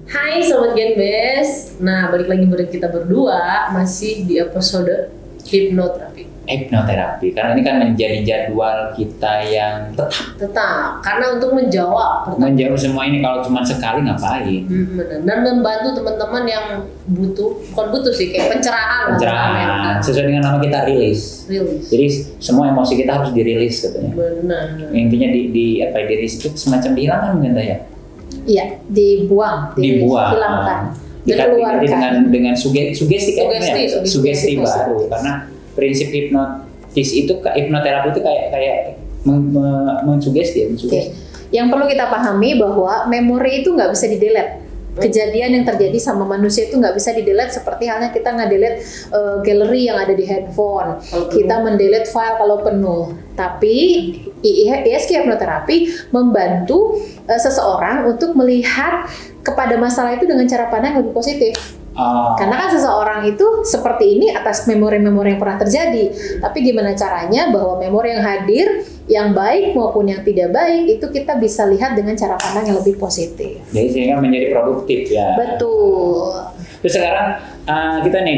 Hai Sobat Genbes. Nah, balik lagi bareng kita berdua masih di episode Hipnoterapi, karena ini kan menjadi jadwal kita yang tetap karena untuk menjawab semua ini. Kalau cuma sekali ngapain? Dan membantu teman-teman yang bukan butuh sih, kayak pencerahan sesuai dengan nama kita, rilis. Jadi semua emosi kita harus dirilis katanya. Benar. Intinya dirilis itu semacam dihilangkan mungkin ya. Iya, dibuang. Hilangkan. Dikeluarkan dengan sugesti baru, karena prinsip hipnotis itu, hipnoterapi itu kayak mensugesti. Okay. Yang perlu kita pahami bahwa memori itu nggak bisa di-delete. Kejadian yang terjadi sama manusia itu nggak bisa di-delete, seperti halnya kita nge-delete galeri yang ada di handphone. Kita mendelete file kalau penuh. Tapi ISK hipnoterapi membantu seseorang untuk melihat kepada masalah itu dengan cara pandang yang lebih positif. Karena kan seseorang itu seperti ini atas memori-memori yang pernah terjadi. Tapi gimana caranya bahwa memori yang hadir, yang baik maupun yang tidak baik, itu kita bisa lihat dengan cara pandang yang lebih positif. Jadi sehingga menjadi produktif ya. Betul. Terus sekarang kita nih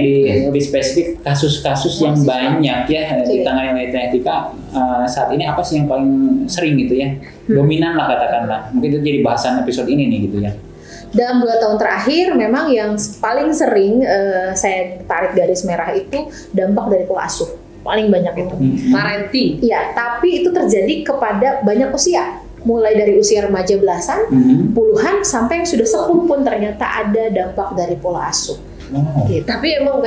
lebih spesifik kasus-kasus yang banyak ya ditangani oleh Etika. Saat ini apa sih yang paling sering gitu ya? Dominan lah katakanlah. Mungkin itu jadi bahasan episode ini nih gitu ya. Dalam 2 tahun terakhir memang yang paling sering saya tarik garis merah itu dampak dari pola asuh. Paling banyak itu. Parenting. Iya, tapi itu terjadi kepada banyak usia. Mulai dari usia remaja belasan, puluhan, sampai yang sudah sepuh pun ternyata ada dampak dari pola asuh. Gitu. Tapi emang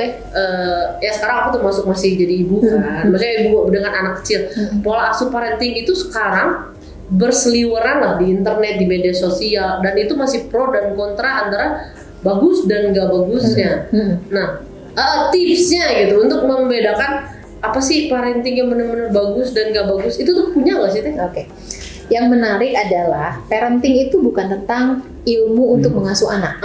ya sekarang aku tuh masih jadi ibu kan. Maksudnya ibu dengan anak kecil. Pola asuh parenting itu sekarang berseliweran lah di internet, di media sosial, dan itu masih pro dan kontra antara bagus dan gak bagusnya. Nah, tipsnya gitu untuk membedakan apa sih parenting yang benar-benar bagus dan gak bagus, itu tuh punya gak sih Teh? Oke. Yang menarik adalah parenting itu bukan tentang ilmu untuk mengasuh anak.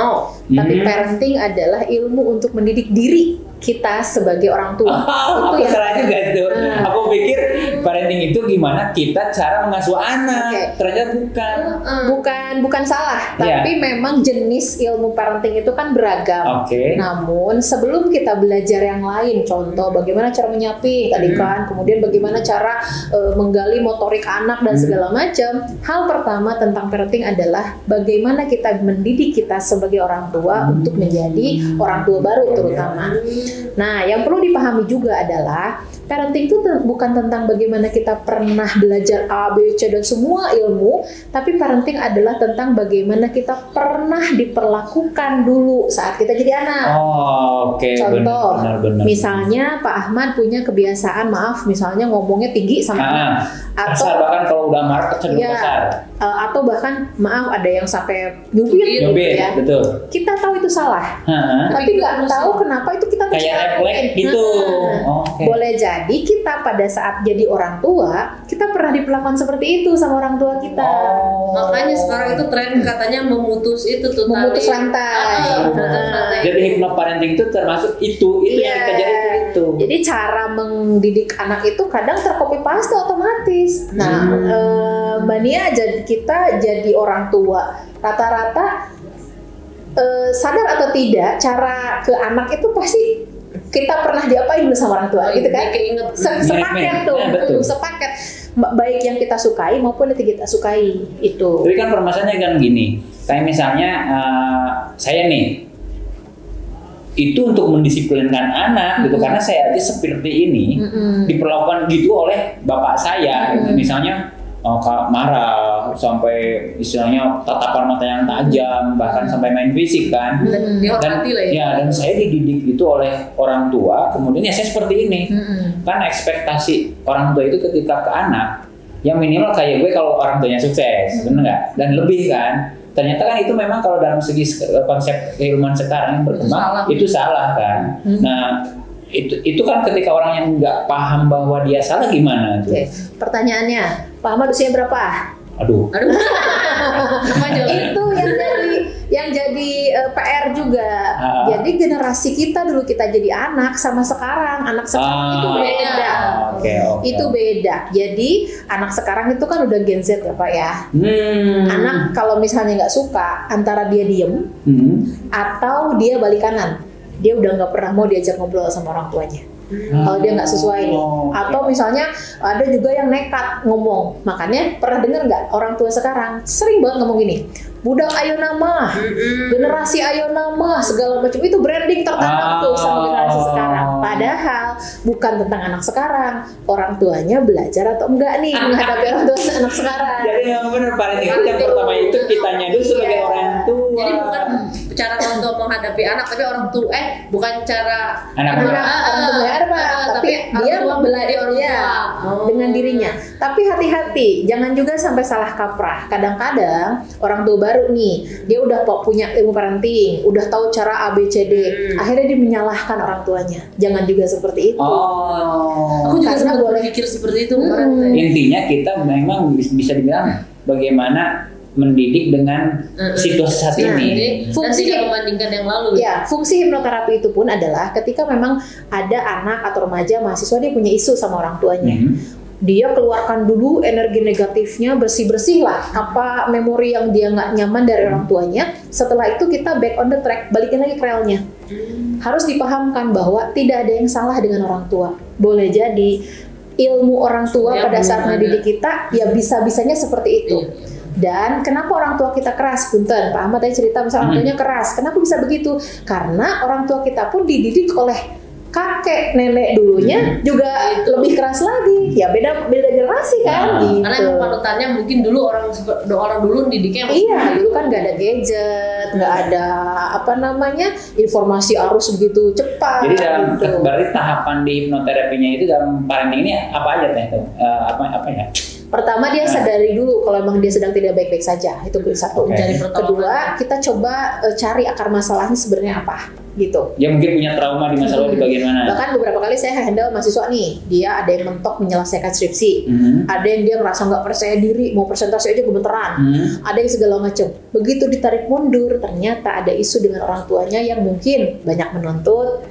Tapi parenting adalah ilmu untuk mendidik diri kita sebagai orang tua. Itu yang salah juga itu. Aku pikir parenting itu gimana kita cara mengasuh anak. Ternyata bukan salah, tapi memang jenis ilmu parenting itu kan beragam. Namun sebelum kita belajar yang lain, contoh bagaimana cara menyapih tadi kan, kemudian bagaimana cara menggali motorik anak dan segala macam. Hal pertama tentang parenting adalah bagaimana kita mendidik kita sebagai orang tua untuk menjadi orang tua baru terutama. Nah, yang perlu dipahami juga adalah parenting itu bukan tentang bagaimana kita pernah belajar A, B, C dan semua ilmu, tapi parenting adalah tentang bagaimana kita pernah diperlakukan dulu saat kita jadi anak. Contoh, benar. Misalnya Pak Ahmad punya kebiasaan, misalnya ngomongnya tinggi sama anak, atau bahkan kalau udah marah cenderung besar. Atau bahkan ada yang sampai nyubit ya. Betul. Kita tahu itu salah, tapi nggak tahu kenapa itu kita kayak refleks gitu. Boleh jadi kita pada saat jadi orang tua, kita pernah diperlakukan seperti itu sama orang tua kita. Makanya sekarang itu tren katanya memutus rantai. Jadi hipnoparenting itu termasuk itu yang kita jadi itu. Jadi cara mendidik anak itu kadang tercopy paste otomatis. Nah, Mbak Nia, kita jadi orang tua rata-rata sadar atau tidak, cara ke anak itu pasti kita pernah diapain dulu sama orang tua, gitu kan? Sepaket tuh, sepaket. Baik yang kita sukai maupun yang tidak kita sukai itu. Tapi kan permasalahannya kan gini, kayak misalnya saya nih, itu untuk mendisiplinkan anak gitu, karena saya aja seperti ini diperlakukan gitu oleh bapak saya, gitu. Misalnya marah sampai istilahnya tatapan mata yang tajam, bahkan sampai main fisik kan. Dan saya dididik itu oleh orang tua, kemudian ya saya seperti ini. Kan ekspektasi orang tua itu ketika ke anak yang minimal kayak gue kalau orang tuanya sukses, bener nggak? Dan lebih kan. Ternyata kan itu memang kalau dalam segi konsep keilmuan sekarang yang berkembang itu salah kan. Nah, itu kan ketika orang yang nggak paham bahwa dia salah gimana tuh? Pertanyaannya, Pak Ahmad usia berapa? Aduh. Itu yang jadi PR juga. Jadi generasi kita dulu kita jadi anak sama sekarang anak sekarang itu beda. Itu beda. Jadi anak sekarang itu kan udah Gen Z ya Pak ya. Anak kalau misalnya nggak suka antara dia diem atau dia balik kanan. Dia udah nggak pernah mau diajak ngobrol sama orang tuanya. Kalau dia nggak sesuai nih, atau misalnya ada juga yang nekat ngomong. Makanya pernah dengar nggak orang tua sekarang sering banget ngomong gini, budak ayo nama, generasi ayo nama, segala macam itu branding tertanam tuh sama generasi sekarang. Padahal bukan tentang anak sekarang, orang tuanya belajar atau enggak nih menghadapi orang tua anak sekarang. Jadi yang benar parenting itu yang pertama itu kitanya dulu sebagai orang tua. Jadi bukan cara orang tua menghadapi anak, tapi orang tua bukan cara orang tua tapi dia membeladi orang tua dengan dirinya. Tapi hati-hati, jangan juga sampai salah kaprah. Kadang-kadang orang tua baru nih, dia udah punya ilmu parenting, udah tahu cara ABCD, akhirnya dia menyalahkan orang tuanya. Jangan juga seperti itu. Aku juga sempat berpikir seperti itu. Intinya kita memang bisa dibilang bagaimana mendidik dengan situasi saat ini. Fungsi tidak membandingkan yang lalu. Ya, fungsi hipnoterapi itu pun adalah ketika memang ada anak atau remaja mahasiswa dia punya isu sama orang tuanya. Dia keluarkan dulu energi negatifnya, bersih-bersih lah apa memori yang dia nggak nyaman dari orang tuanya. Setelah itu kita back on the track, balikin lagi ke relnya. Harus dipahamkan bahwa tidak ada yang salah dengan orang tua. Boleh jadi ilmu orang tua pada saat mendidik kita ya bisa-bisanya seperti itu. Dan kenapa orang tua kita keras? Punten, Pak Ahmad tadi cerita misalnya orang tuanya keras. Kenapa bisa begitu? Karena orang tua kita pun dididik oleh kakek nenek dulunya juga lebih keras lagi. Ya beda generasi kan. Gitu. Karena emang panutannya mungkin dulu orang dulu didiknya dulu kan nggak ada gadget, nggak ada informasi arus begitu cepat. Jadi dalam berarti tahapan di hipnoterapinya itu dalam parenting ini apa aja tuh? Apa ya? Pertama dia sadari dulu kalau emang dia sedang tidak baik-baik saja, itu satu. Kedua kita coba cari akar masalahnya sebenarnya apa, gitu. Ya mungkin punya trauma di masa lalu di bagian mana? Bahkan beberapa kali saya handle mahasiswa nih, dia ada yang mentok menyelesaikan skripsi, ada yang dia ngerasa nggak percaya diri, mau presentasi aja gemeteran, ada yang segala macam. Begitu ditarik mundur, ternyata ada isu dengan orang tuanya yang mungkin banyak menuntut,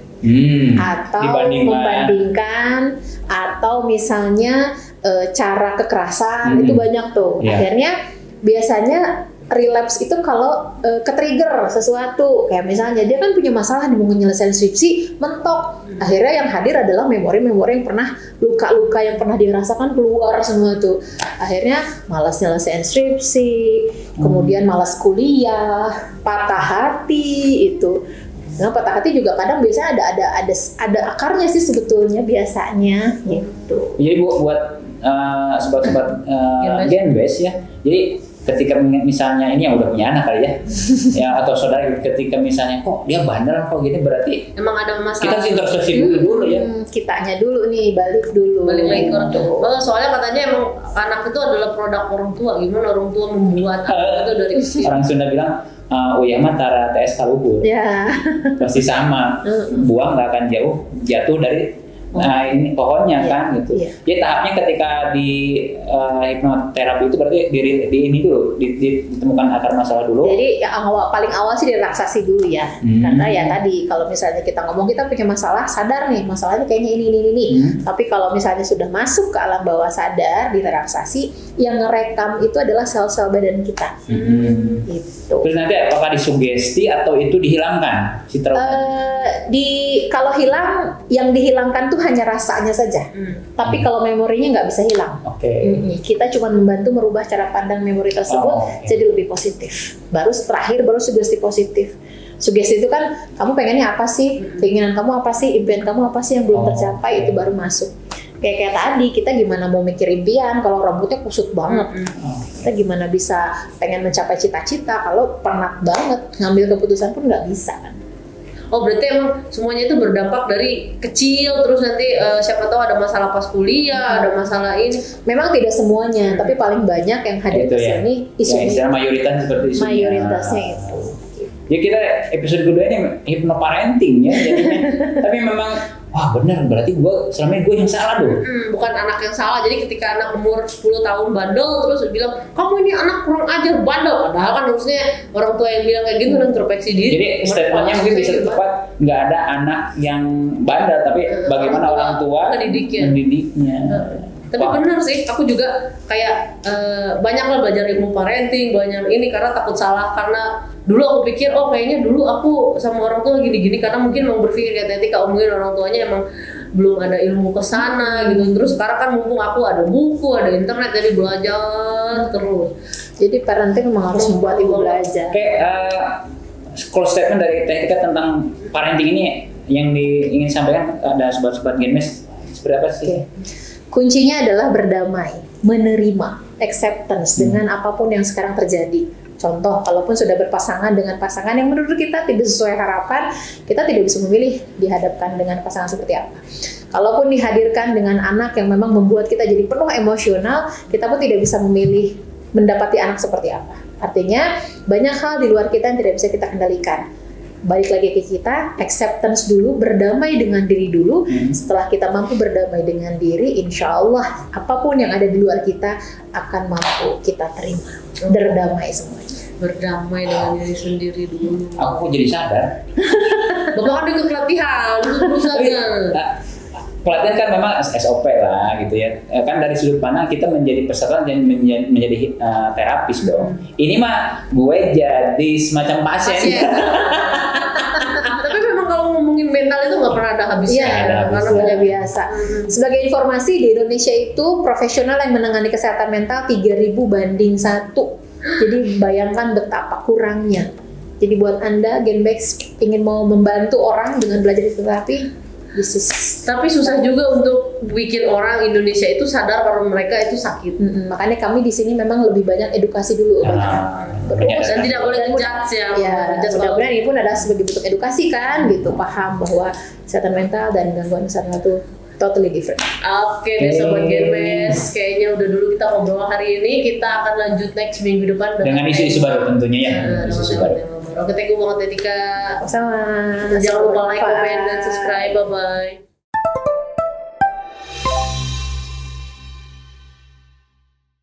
atau membandingkan, atau misalnya cara kekerasan itu banyak tuh. Akhirnya biasanya relapse itu kalau ke-trigger sesuatu, kayak misalnya dia kan punya masalah di mau nyelesain skripsi, mentok. Akhirnya yang hadir adalah memori-memori yang pernah luka-luka yang pernah dirasakan keluar semua tuh. Akhirnya malas nyelesain skripsi, kemudian malas kuliah, patah hati itu. Nah, patah hati juga kadang biasanya ada akarnya sih sebetulnya biasanya gitu. Jadi buat sobat-sobat Genbase ya. Jadi ketika misalnya ini yang udah punya anak kali ya, ya atau saudara ketika misalnya kok dia bandel kok gini, berarti emang ada masalah. Kita harus introspeksi dulu ya. Kitanya dulu nih, balik lagi ke orang tua. Soalnya katanya emang anak itu adalah produk orang tua. Gimana orang tua membuat anak itu dari kecil. Orang Sunda bilang mah tara TS kaluhur. Pasti sama. Buang nggak akan jatuh dari ini pohonnya kan gitu. Jadi tahapnya ketika di hipnoterapi itu berarti di ini dulu ditemukan akar masalah dulu. Jadi paling awal sih direlaksasi dulu ya. Karena ya tadi kalau misalnya kita ngomong kita punya masalah, sadar nih masalahnya kayaknya ini. Tapi kalau misalnya sudah masuk ke alam bawah sadar direlaksasi, yang ngerekam itu adalah sel-sel badan kita. Gitu. Terus nanti apakah disugesti atau itu dihilangkan si trauma? Kalau hilang, yang dihilangkan tuh hanya rasanya saja. Tapi kalau memorinya nggak bisa hilang. Kita cuma membantu merubah cara pandang memori tersebut jadi lebih positif. Baru sugesti positif. Sugesti itu kan kamu pengennya apa sih, keinginan kamu apa sih, impian kamu apa sih yang belum tercapai, itu baru masuk. Kayak tadi kita gimana mau mikir impian kalau rambutnya kusut banget. Kita gimana bisa pengen mencapai cita-cita kalau penat banget, ngambil keputusan pun nggak bisa kan. Oh berarti emang semuanya itu berdampak dari kecil, terus nanti siapa tahu ada masalah pas kuliah, ada masalah ini. Memang tidak semuanya, tapi paling banyak yang hadir ke sini isunya. Mayoritas seperti isunya. Mayoritasnya itu. Ya kita episode kedua ini hipnoparenting ya jadinya. Tapi memang wah benar, berarti selama ini gue yang salah dong. Bukan anak yang salah. Jadi ketika anak umur 10 tahun bandel terus bilang kamu ini anak kurang ajar bandel, padahal kan harusnya orang tua yang bilang kayak gitu dan introspeksi diri. Jadi statementnya mungkin bisa tepat, nggak ada anak yang bandel, tapi bagaimana orang tua mendidiknya. Tapi benar sih, aku juga kayak banyak lah belajar ilmu parenting, banyak ini karena takut salah. Karena dulu aku pikir, oh kayaknya dulu aku sama orang tua gini-gini, karena mungkin mau berpikir kayak tadi, kalau mungkin orang tuanya emang belum ada ilmu ke sana gitu. Terus sekarang kan mumpung aku ada buku, ada internet, jadi belajar terus. Jadi parenting memang harus membuat ibu belajar. Kayak close statement dari Teh Tika tentang parenting ini yang ingin sampaikan ada sobat-sobat Genmes seperti apa sih? Okay. Kuncinya adalah berdamai, menerima, acceptance dengan apapun yang sekarang terjadi. Contoh, kalaupun sudah berpasangan dengan pasangan yang menurut kita tidak sesuai harapan, kita tidak bisa memilih dihadapkan dengan pasangan seperti apa. Kalaupun dihadirkan dengan anak yang memang membuat kita jadi penuh emosional, kita pun tidak bisa memilih mendapati anak seperti apa. Artinya, banyak hal di luar kita yang tidak bisa kita kendalikan. Balik lagi ke kita, acceptance dulu, berdamai dengan diri dulu. Setelah kita mampu berdamai dengan diri, insya Allah apapun yang ada di luar kita akan mampu kita terima. Berdamai semuanya. Berdamai dengan diri sendiri dulu. Aku jadi sadar. Bapak kan ikut pelatihan, pelatihan kan memang SOP lah gitu ya. Kan dari sudut pandang kita menjadi peserta dan menjadi terapis dong. Ini mah gue jadi semacam pasien. Tapi memang kalau ngomongin mental itu nggak pernah ada habisnya. Karena sudah biasa. Sebagai informasi, di Indonesia itu profesional yang menangani kesehatan mental 3.000 banding 1. Jadi bayangkan betapa kurangnya. Jadi buat Anda Genbex ingin mau membantu orang dengan belajar terapi, tapi susah juga untuk bikin orang Indonesia itu sadar kalau mereka itu sakit. Makanya kami di sini memang lebih banyak edukasi dulu. Dan tidak boleh ngejudge ya. Mudah-mudahan ini pun ada sebagai bentuk edukasi kan, gitu, paham bahwa kesehatan mental dan gangguan kesehatan itu totally different. Oke, Sobat Genmes, kayaknya udah dulu kita ngobrol hari ini. Kita akan lanjut next minggu depan dengan isu-isu baru tentunya ya. Isu-isu baru. Oke, thank you banget Tika. Sama. Jangan lupa like, comment, dan subscribe. Bye-bye.